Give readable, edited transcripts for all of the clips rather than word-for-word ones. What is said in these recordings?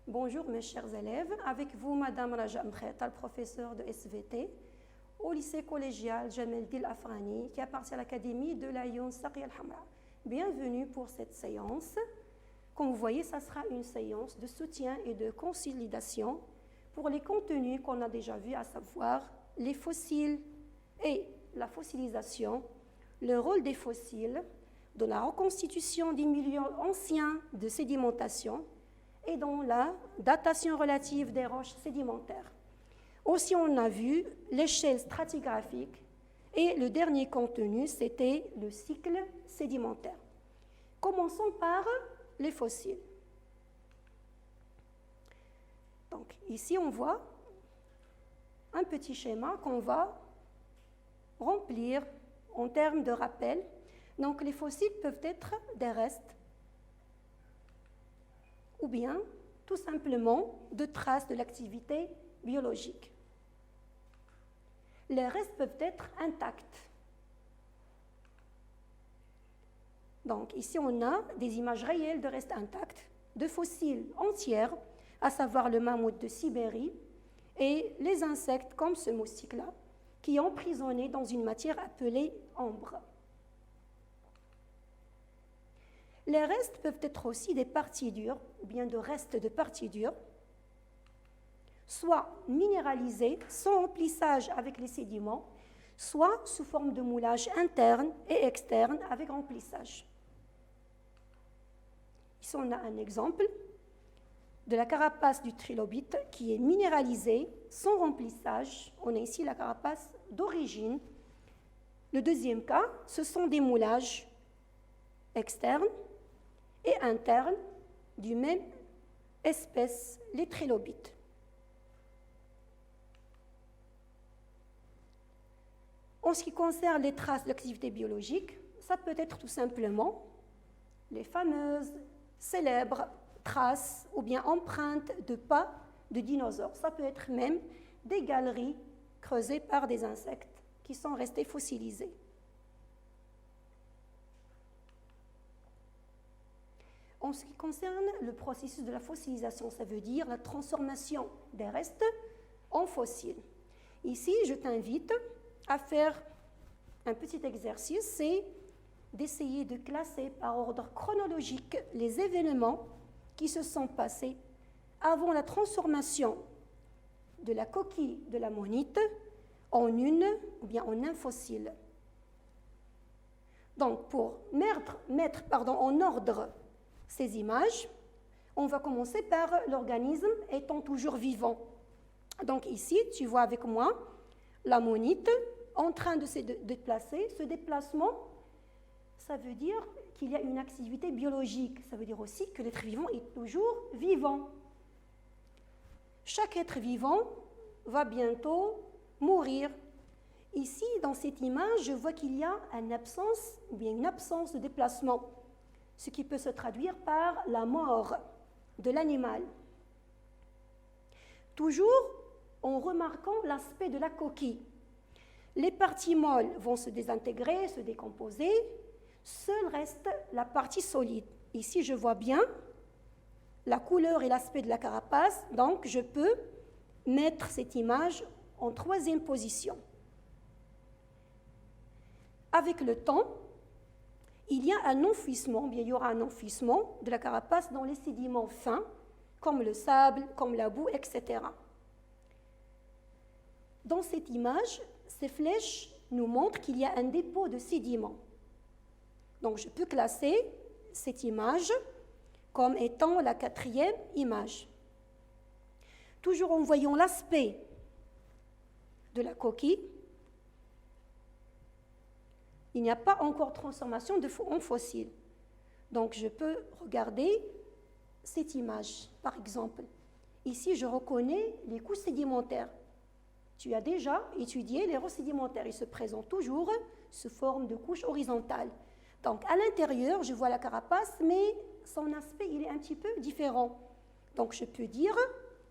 Bonjour mes chers élèves, avec vous Madame Raja Mkheta, professeure de SVT au lycée collégial Jamel Dil Afrani qui appartient à l'académie de l'Ayoun Saqi Al-Hamra. Bienvenue pour cette séance. Comme vous voyez, ça sera une séance de soutien et de consolidation pour les contenus qu'on a déjà vus, à savoir les fossiles et la fossilisation, le rôle des fossiles dans la reconstitution des milieux anciens de sédimentation et dans la datation relative des roches sédimentaires. Aussi, on a vu l'échelle stratigraphique et le dernier contenu, c'était le cycle sédimentaire. Commençons par les fossiles. Donc, ici, on voit un petit schéma qu'on va remplir en termes de rappel. Donc, les fossiles peuvent être des restes ou bien tout simplement de traces de l'activité biologique. Les restes peuvent être intacts. Donc ici on a des images réelles de restes intacts, de fossiles entiers, à savoir le mammouth de Sibérie et les insectes comme ce moustique-là, qui est emprisonné dans une matière appelée ambre. Les restes peuvent être aussi des parties dures, ou bien de restes de parties dures, soit minéralisés sans remplissage avec les sédiments, soit sous forme de moulage interne et externe avec remplissage. Ici, on a un exemple de la carapace du trilobite qui est minéralisée sans remplissage. On a ici la carapace d'origine. Le deuxième cas, ce sont des moulages externes et internes du même espèce, les trilobites. En ce qui concerne les traces de l'activité biologique, ça peut être tout simplement les fameuses célèbres traces ou bien empreintes de pas de dinosaures. Ça peut être même des galeries creusées par des insectes qui sont restés fossilisés. En ce qui concerne le processus de la fossilisation, ça veut dire la transformation des restes en fossiles. Ici, je t'invite à faire un petit exercice, c'est d'essayer de classer par ordre chronologique les événements qui se sont passés avant la transformation de la coquille de l'ammonite en un fossile. Donc, pour mettre en ordre ces images, on va commencer par l'organisme étant toujours vivant. Donc ici, tu vois avec moi l'ammonite en train de se déplacer. Ce déplacement, ça veut dire qu'il y a une activité biologique. Ça veut dire aussi que l'être vivant est toujours vivant. Chaque être vivant va bientôt mourir. Ici, dans cette image, je vois qu'il y a une absence de déplacement, ce qui peut se traduire par la mort de l'animal. Toujours en remarquant l'aspect de la coquille. Les parties molles vont se désintégrer, se décomposer. Seul reste la partie solide. Ici, je vois bien la couleur et l'aspect de la carapace, donc je peux mettre cette image en troisième position. Avec le temps, il y y aura un enfouissement de la carapace dans les sédiments fins, comme le sable, comme la boue, etc. Dans cette image, ces flèches nous montrent qu'il y a un dépôt de sédiments. Donc, je peux classer cette image comme étant la quatrième image. Toujours en voyant l'aspect de la coquille, il n'y a pas encore transformation en fossile. Donc, je peux regarder cette image, par exemple. Ici, je reconnais les couches sédimentaires. Tu as déjà étudié les roches sédimentaires. Ils se présentent toujours sous forme de couches horizontales. Donc, à l'intérieur, je vois la carapace, mais son aspect, il est un petit peu différent. Donc, je peux dire,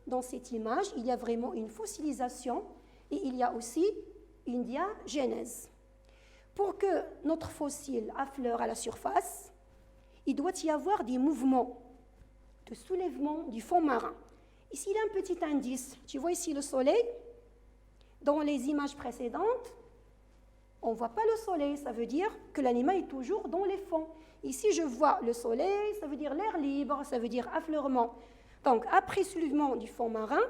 dans cette image, il y a vraiment une fossilisation et il y a aussi une diagénèse. Pour que notre fossile affleure à la surface, il doit y avoir des mouvements de de soulèvement du fond marin. Ici, il y a un petit indice. Tu vois ici le soleil. Dans les images précédentes, on ne voit pas le soleil. Ça veut dire que l'animal est toujours dans les fonds. Ici, je vois le soleil, ça veut dire l'air libre, ça veut dire affleurement. Donc, après soulèvement du fond marin,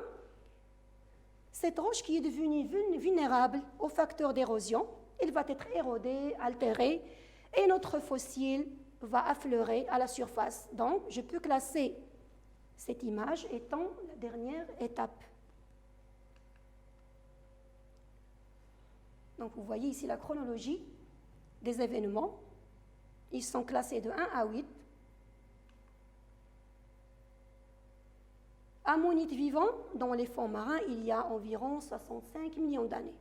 cette roche qui est devenue vulnérable aux facteurs d'érosion, elle va être érodée, altérée, et notre fossile va affleurer à la surface. Donc, je peux classer cette image étant la dernière étape. Donc, vous voyez ici la chronologie des événements. Ils sont classés de 1 à 8. Ammonites vivants, dans les fonds marins, il y a environ 65 millions d'années.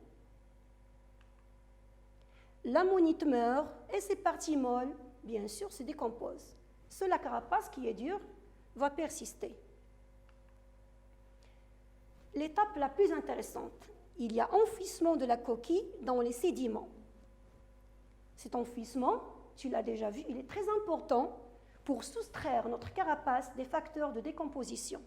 L'ammonite meurt et ses parties molles, bien sûr, se décomposent. Seule la carapace qui est dure va persister. L'étape la plus intéressante, il y a enfouissement de la coquille dans les sédiments. Cet enfouissement, tu l'as déjà vu, il est très important pour soustraire notre carapace des facteurs de décomposition.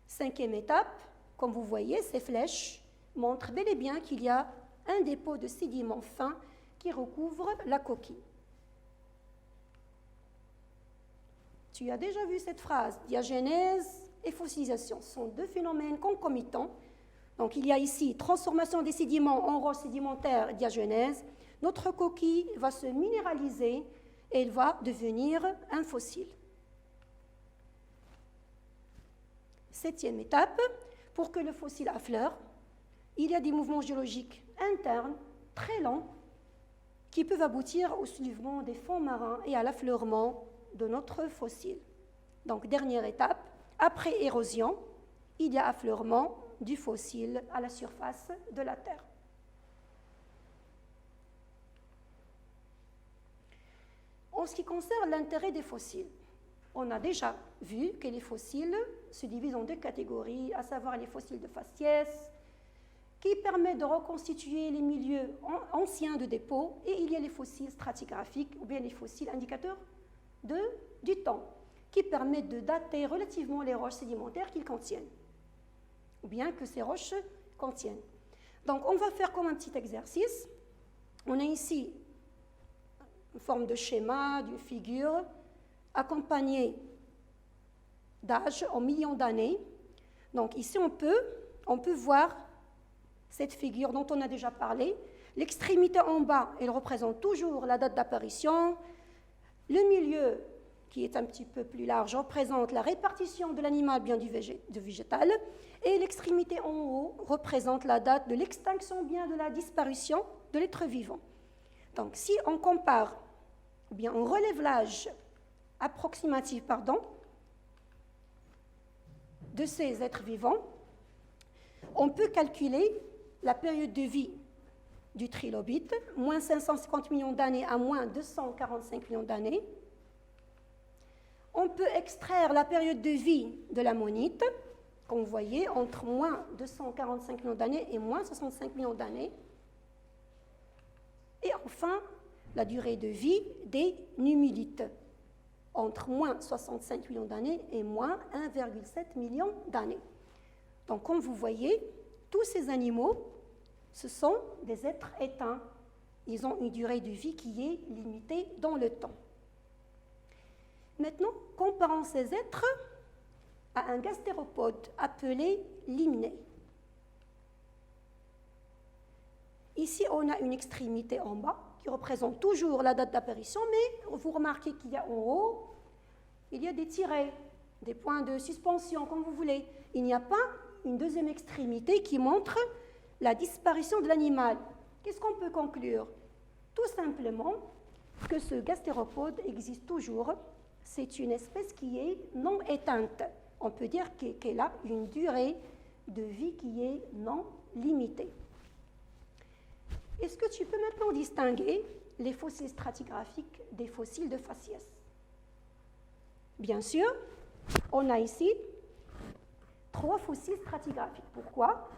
Cinquième étape, comme vous voyez, ces flèches montrent bel et bien qu'il y a un dépôt de sédiments fins qui recouvre la coquille. Tu as déjà vu cette phrase, diagénèse et fossilisation. Ce sont deux phénomènes concomitants. Donc, il y a ici transformation des sédiments en roches sédimentaires, diagénèse. Notre coquille va se minéraliser et elle va devenir un fossile. Septième étape, pour que le fossile affleure, il y a des mouvements géologiques internes très lents qui peuvent aboutir au soulèvement des fonds marins et à l'affleurement de notre fossile. Donc, dernière étape, après érosion, il y a affleurement du fossile à la surface de la Terre. En ce qui concerne l'intérêt des fossiles, on a déjà vu que les fossiles se divisent en deux catégories, à savoir les fossiles de faciès, qui permettent de reconstituer les milieux anciens de dépôt, et il y a les fossiles stratigraphiques, ou bien les fossiles indicateurs du temps, qui permettent de dater relativement les roches sédimentaires qu'ils contiennent, ou bien que ces roches contiennent. Donc, on va faire comme un petit exercice. On a ici une forme de schéma, d'une figure, accompagnée d'âge en millions d'années. Donc, ici, on peut voir cette figure dont on a déjà parlé. L'extrémité en bas, elle représente toujours la date d'apparition. Le milieu, qui est un petit peu plus large, représente la répartition de l'animal bien du végétal, et l'extrémité en haut représente la date de l'extinction bien de la disparition de l'être vivant. Donc, si on compare, ou bien on relève l'âge approximatif, de ces êtres vivants, on peut calculer la période de vie du trilobite, moins 550 millions d'années à moins 245 millions d'années. On peut extraire la période de vie de l'ammonite, comme vous voyez, entre moins 245 millions d'années et moins 65 millions d'années. Et enfin, la durée de vie des nummulites, entre moins 65 millions d'années et moins 1,7 million d'années. Donc, comme vous voyez, tous ces animaux, ce sont des êtres éteints. Ils ont une durée de vie qui est limitée dans le temps. Maintenant, comparons ces êtres à un gastéropode appelé limné. Ici, on a une extrémité en bas qui représente toujours la date d'apparition, mais vous remarquez qu'il y a en haut, il y a des tirets, des points de suspension, comme vous voulez. Il n'y a pas une deuxième extrémité qui montre la disparition de l'animal. Qu'est-ce qu'on peut conclure? Tout simplement que ce gastéropode existe toujours. C'est une espèce qui est non éteinte. On peut dire qu'elle a une durée de vie qui est non limitée. Est-ce que tu peux maintenant distinguer les fossiles stratigraphiques des fossiles de faciès? Bien sûr, on a ici 3 fossiles stratigraphiques. Pourquoi?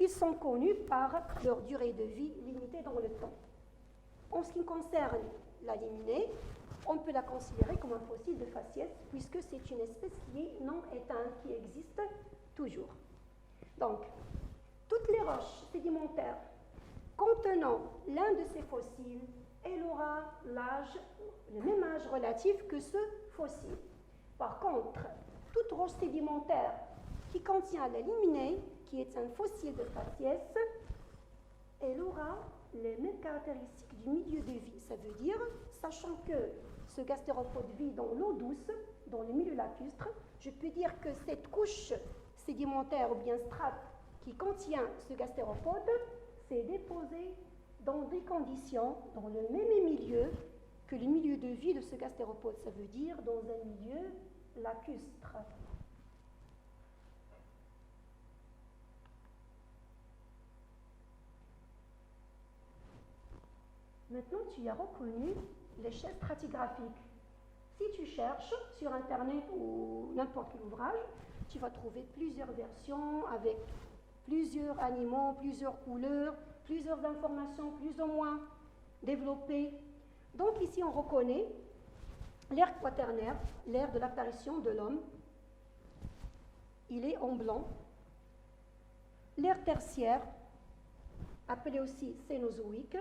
Ils sont connus par leur durée de vie limitée dans le temps. En ce qui concerne la liminée, on peut la considérer comme un fossile de faciès, puisque c'est une espèce qui est non éteinte, qui existe toujours. Donc, toutes les roches sédimentaires contenant l'un de ces fossiles, elle aura le même âge relatif que ce fossile. Par contre, toute roche sédimentaire qui contient la limonée, qui est un fossile de faciès, elle aura les mêmes caractéristiques du milieu de vie. Ça veut dire, sachant que ce gastéropode vit dans l'eau douce, dans le milieu lacustre, je peux dire que cette couche sédimentaire ou bien strate qui contient ce gastéropode s'est déposée dans des conditions, dans le même milieu que le milieu de vie de ce gastéropode. Ça veut dire dans un milieu lacustre. Maintenant, tu as reconnu l'échelle stratigraphique. Si tu cherches sur Internet ou n'importe quel ouvrage, tu vas trouver plusieurs versions avec plusieurs animaux, plusieurs couleurs, plusieurs informations plus ou moins développées. Donc ici, on reconnaît l'ère quaternaire, l'ère de l'apparition de l'homme. Il est en blanc. L'ère tertiaire, appelée aussi cénozoïque,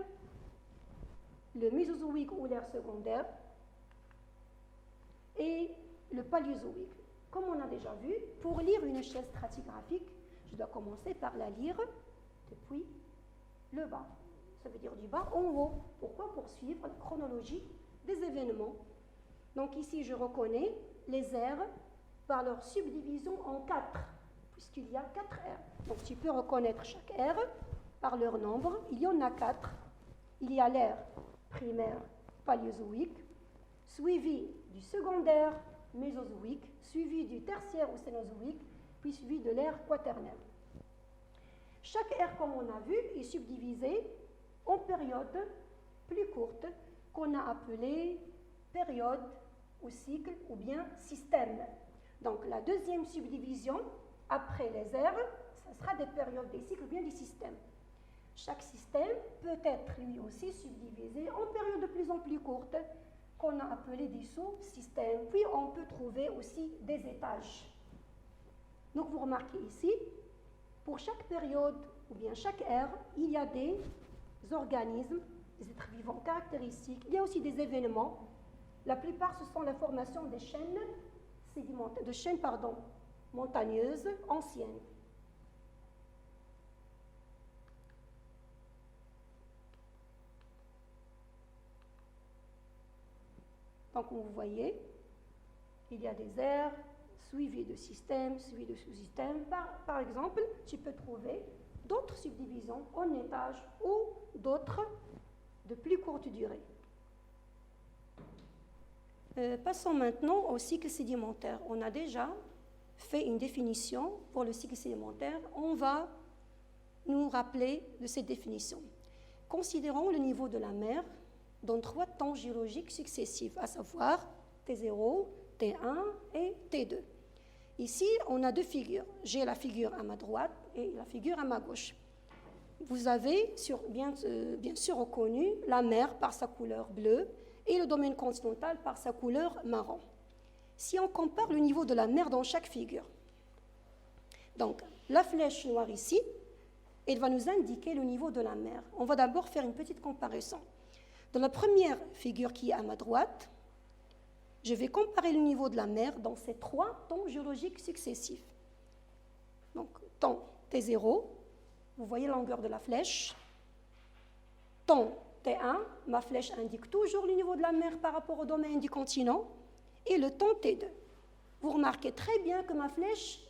le mésozoïque ou l'ère secondaire, et le paléozoïque. Comme on a déjà vu, pour lire une échelle stratigraphique, je dois commencer par la lire depuis le bas. Ça veut dire du bas en haut. Pourquoi? Pour suivre la chronologie des événements. Donc ici, je reconnais les aires par leur subdivision en 4, puisqu'il y a 4 aires. Donc tu peux reconnaître chaque aire par leur nombre. Il y en a 4. Il y a l'ère primaire paléozoïque, suivi du secondaire mésozoïque, suivi du tertiaire ou cénozoïque, puis suivi de l'ère quaternaire. Chaque ère, comme on a vu, est subdivisée en périodes plus courtes qu'on a appelées période ou cycle ou bien système. Donc la deuxième subdivision, après les ères, ce sera des périodes, des cycles ou bien des systèmes. Chaque système peut être lui aussi subdivisé en périodes de plus en plus courtes qu'on a appelées des sous-systèmes. Puis on peut trouver aussi des étages. Donc vous remarquez ici, pour chaque période ou bien chaque ère, il y a des organismes, des êtres vivants caractéristiques. Il y a aussi des événements. La plupart, ce sont la formation des chaînes sédimentaires, montagneuses anciennes. Donc, comme vous voyez, il y a des aires suivies de systèmes, suivies de sous-systèmes. Par exemple, tu peux trouver d'autres subdivisions en étages ou d'autres de plus courte durée. Passons maintenant au cycle sédimentaire. On a déjà fait une définition pour le cycle sédimentaire. On va nous rappeler de cette définition. Considérons le niveau de la mer dans 3 temps géologiques successifs, à savoir T0, T1 et T2. Ici, on a 2 figures. J'ai la figure à ma droite et la figure à ma gauche. Vous avez bien sûr reconnu la mer par sa couleur bleue et le domaine continental par sa couleur marron. Si on compare le niveau de la mer dans chaque figure, donc la flèche noire ici, elle va nous indiquer le niveau de la mer. On va d'abord faire une petite comparaison. Dans la première figure qui est à ma droite, je vais comparer le niveau de la mer dans ces 3 temps géologiques successifs. Donc, temps T0, vous voyez la longueur de la flèche. Temps T1, ma flèche indique toujours le niveau de la mer par rapport au domaine du continent. Et le temps T2. Vous remarquez très bien que ma flèche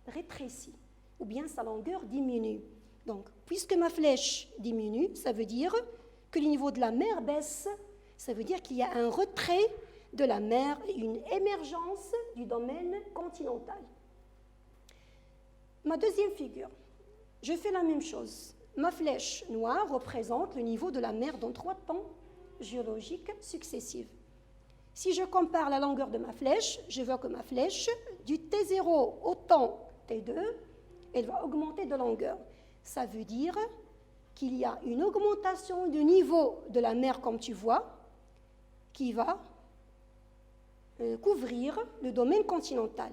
rétrécit, ou bien sa longueur diminue. Donc, puisque ma flèche diminue, ça veut dire que le niveau de la mer baisse. Ça veut dire qu'il y a un retrait de la mer et une émergence du domaine continental. Ma deuxième figure, je fais la même chose. Ma flèche noire représente le niveau de la mer dans 3 temps géologiques successifs. Si je compare la longueur de ma flèche, je vois que ma flèche, du T0 au temps T2, elle va augmenter de longueur. Ça veut dire qu'il y a une augmentation du niveau de la mer, comme tu vois, qui va couvrir le domaine continental.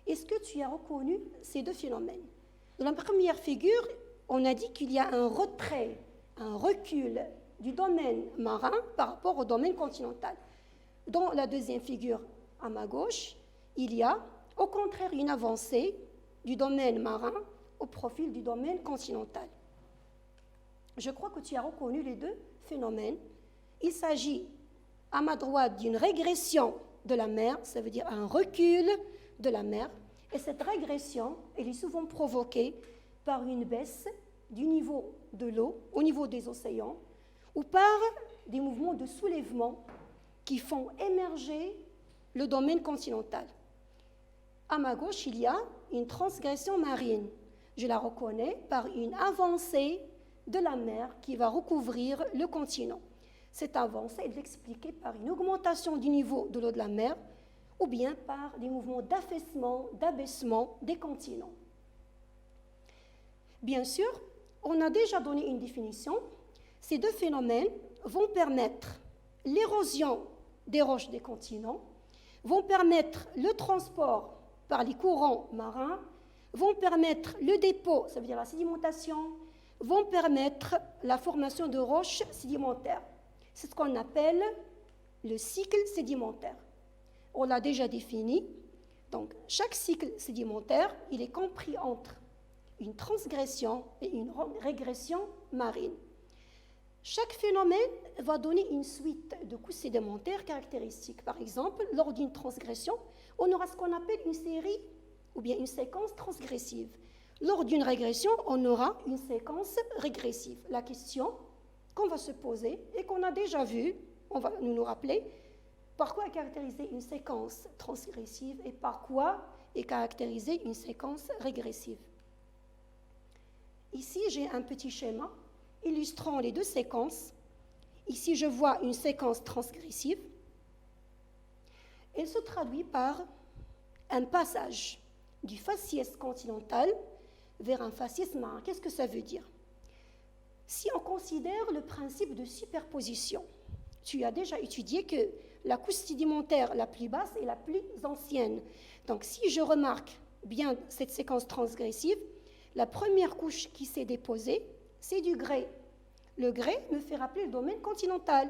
Est-ce que tu as reconnu ces deux phénomènes? Dans la première figure, on a dit qu'il y a un retrait, un recul du domaine marin par rapport au domaine continental. Dans la deuxième figure, à ma gauche, il y a au contraire une avancée du domaine marin au profil du domaine continental. Je crois que tu as reconnu les deux phénomènes. Il s'agit à ma droite d'une régression de la mer, ça veut dire un recul de la mer, et cette régression, elle est souvent provoquée par une baisse du niveau de l'eau au niveau des océans ou par des mouvements de soulèvement qui font émerger le domaine continental. À ma gauche, il y a une transgression marine. Je la reconnais par une avancée de la mer qui va recouvrir le continent. Cette avancée est expliquée par une augmentation du niveau de l'eau de la mer ou bien par des mouvements d'affaissement, d'abaissement des continents. Bien sûr, on a déjà donné une définition. Ces deux phénomènes vont permettre l'érosion des roches des continents, vont permettre le transport par les courants marins, vont permettre le dépôt, ça veut dire la sédimentation, vont permettre la formation de roches sédimentaires. C'est ce qu'on appelle le cycle sédimentaire. On l'a déjà défini. Donc, chaque cycle sédimentaire, il est compris entre une transgression et une régression marine. Chaque phénomène va donner une suite de couches sédimentaires caractéristiques. Par exemple, lors d'une transgression, on aura ce qu'on appelle une série ou bien une séquence transgressive. Lors d'une régression, on aura une séquence régressive. La question qu'on va se poser et qu'on a déjà vue, on va nous rappeler, par quoi est caractérisée une séquence transgressive et par quoi est caractérisée une séquence régressive. Ici, j'ai un petit schéma illustrant les deux séquences. Ici, je vois une séquence transgressive. Elle se traduit par un passage du faciès continental vers un faciès marin. Qu'est-ce que ça veut dire? Si on considère le principe de superposition, tu as déjà étudié que la couche sédimentaire la plus basse est la plus ancienne. Donc, si je remarque bien cette séquence transgressive, la première couche qui s'est déposée, c'est du grès. Le grès me fait rappeler le domaine continental.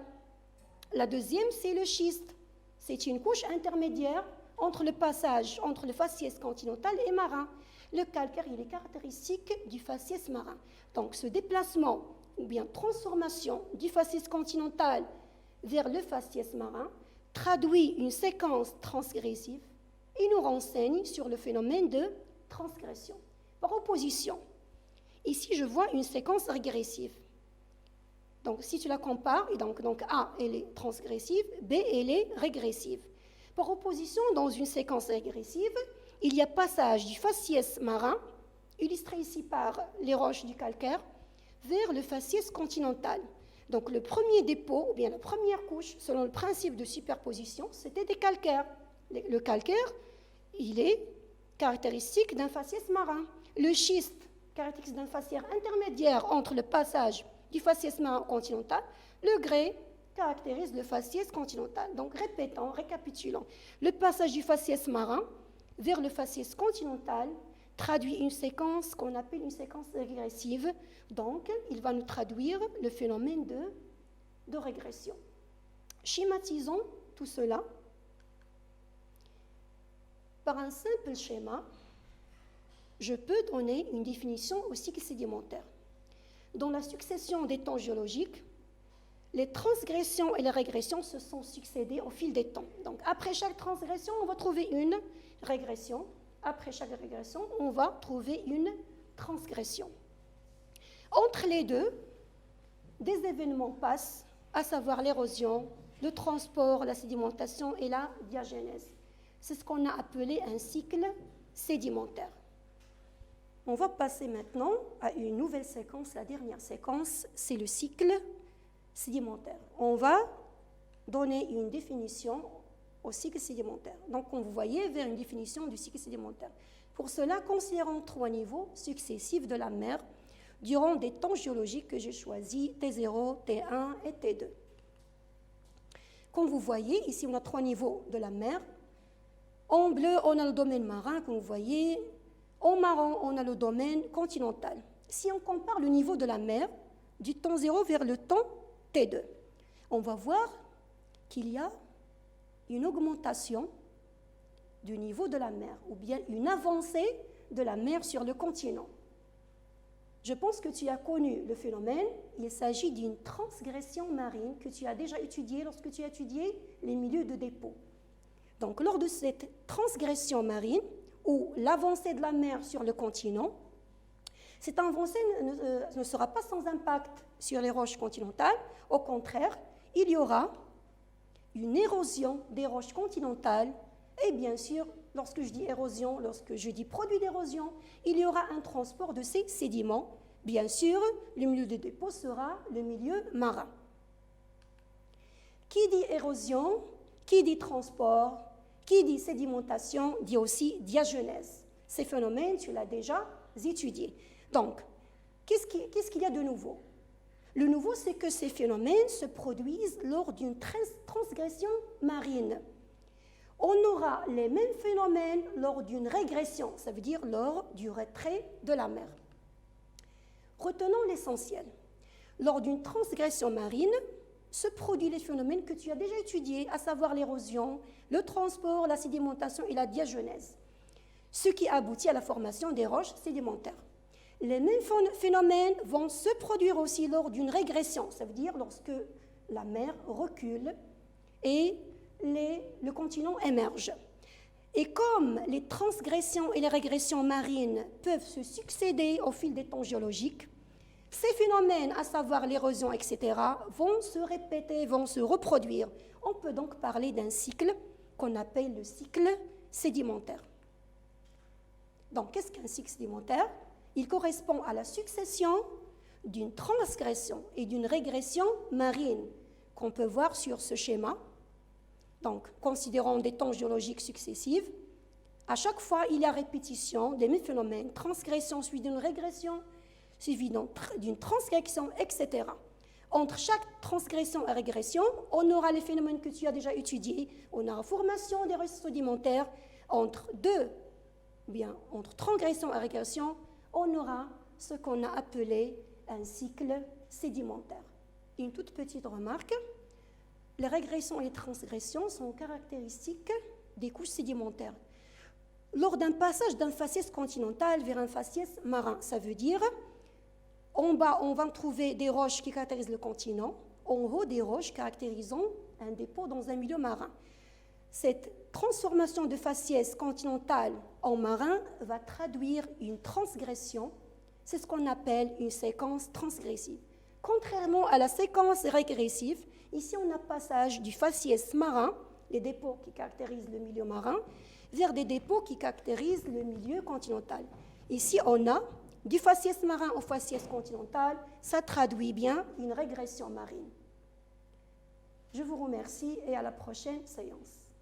La deuxième, c'est le schiste. C'est une couche intermédiaire entre le passage entre le faciès continental et marin. Le calcaire, il est caractéristique du faciès marin. Donc, ce déplacement ou bien transformation du faciès continental vers le faciès marin traduit une séquence transgressive et nous renseigne sur le phénomène de transgression. Par opposition, ici, je vois une séquence régressive. Donc, si tu la compares, et donc A, elle est transgressive, B, elle est régressive. Par opposition, dans une séquence régressive, il y a passage du faciès marin, illustré ici par les roches du calcaire, vers le faciès continental. Donc, le premier dépôt, ou bien la première couche, selon le principe de superposition, c'était des calcaires. Le calcaire, il est caractéristique d'un faciès marin. Le schiste, caractéristique d'un faciès intermédiaire entre le passage du faciès marin continental. Le grès caractérise le faciès continental. Donc, répétons, récapitulons. Le passage du faciès marin vers le faciès continental traduit une séquence qu'on appelle une séquence régressive. Donc, il va nous traduire le phénomène de régression. Schématisons tout cela par un simple schéma. Je peux donner une définition au cycle sédimentaire. Dans la succession des temps géologiques, les transgressions et les régressions se sont succédées au fil des temps. Donc, après chaque transgression, on va trouver une régression. Après chaque régression, on va trouver une transgression. Entre les deux, des événements passent, à savoir l'érosion, le transport, la sédimentation et la diagénèse. C'est ce qu'on a appelé un cycle sédimentaire. On va passer maintenant à une nouvelle séquence. La dernière séquence, c'est le cycle sédimentaire. On va donner une définition au cycle sédimentaire. Donc, on vous voyez vers une définition du cycle sédimentaire. Pour cela, considérons 3 niveaux successifs de la mer durant des temps géologiques que j'ai choisis, T0, T1 et T2. Comme vous voyez, ici on a 3 niveaux de la mer. En bleu, on a le domaine marin, comme vous voyez. En marron, on a le domaine continental. Si on compare le niveau de la mer du temps 0 vers le temps T2, on va voir qu'il y a une augmentation du niveau de la mer, ou bien une avancée de la mer sur le continent. Je pense que tu as connu le phénomène. Il s'agit d'une transgression marine que tu as déjà étudiée lorsque tu as étudié les milieux de dépôt. Donc, lors de cette transgression marine, ou l'avancée de la mer sur le continent, cette avancée ne sera pas sans impact sur les roches continentales. Au contraire, il y aura une érosion des roches continentales. Et bien sûr, lorsque je dis érosion, lorsque je dis produit d'érosion, il y aura un transport de ces sédiments. Bien sûr, le milieu de dépôt sera le milieu marin. Qui dit érosion, qui dit transport, qui dit sédimentation, dit aussi diagenèse. Ces phénomènes, tu l'as déjà étudié. Donc, qu'est-ce qu'il y a de nouveau? Le nouveau, c'est que ces phénomènes se produisent lors d'une transgression marine. On aura les mêmes phénomènes lors d'une régression, ça veut dire lors du retrait de la mer. Retenons l'essentiel. Lors d'une transgression marine, se produisent les phénomènes que tu as déjà étudiés, à savoir l'érosion, le transport, la sédimentation et la diagenèse, ce qui aboutit à la formation des roches sédimentaires. Les mêmes phénomènes vont se produire aussi lors d'une régression, ça veut dire lorsque la mer recule et le continent émerge. Et comme les transgressions et les régressions marines peuvent se succéder au fil des temps géologiques, ces phénomènes, à savoir l'érosion, etc., vont se répéter, vont se reproduire. On peut donc parler d'un cycle qu'on appelle le cycle sédimentaire. Donc, qu'est-ce qu'un cycle sédimentaire? Il correspond à la succession d'une transgression et d'une régression marine qu'on peut voir sur ce schéma. Donc, considérons des temps géologiques successifs. À chaque fois, il y a répétition des mêmes phénomènes, transgression suivie d'une régression, suivie d'une transgression, etc. Entre chaque transgression et régression, on aura les phénomènes que tu as déjà étudiés. On aura formation des roches sédimentaires. Entre transgression et régression, on aura ce qu'on a appelé un cycle sédimentaire. Une toute petite remarque. Les régressions et les transgressions sont caractéristiques des couches sédimentaires. Lors d'un passage d'un faciès continental vers un faciès marin, ça veut dire en bas, on va trouver des roches qui caractérisent le continent, en haut, des roches caractérisant un dépôt dans un milieu marin. Cette transformation de faciès continental en marin va traduire une transgression, c'est ce qu'on appelle une séquence transgressive. Contrairement à la séquence régressive, ici on a passage du faciès marin, les dépôts qui caractérisent le milieu marin, vers des dépôts qui caractérisent le milieu continental. Ici on a du faciès marin au faciès continental, ça traduit bien une régression marine. Je vous remercie et à la prochaine séance.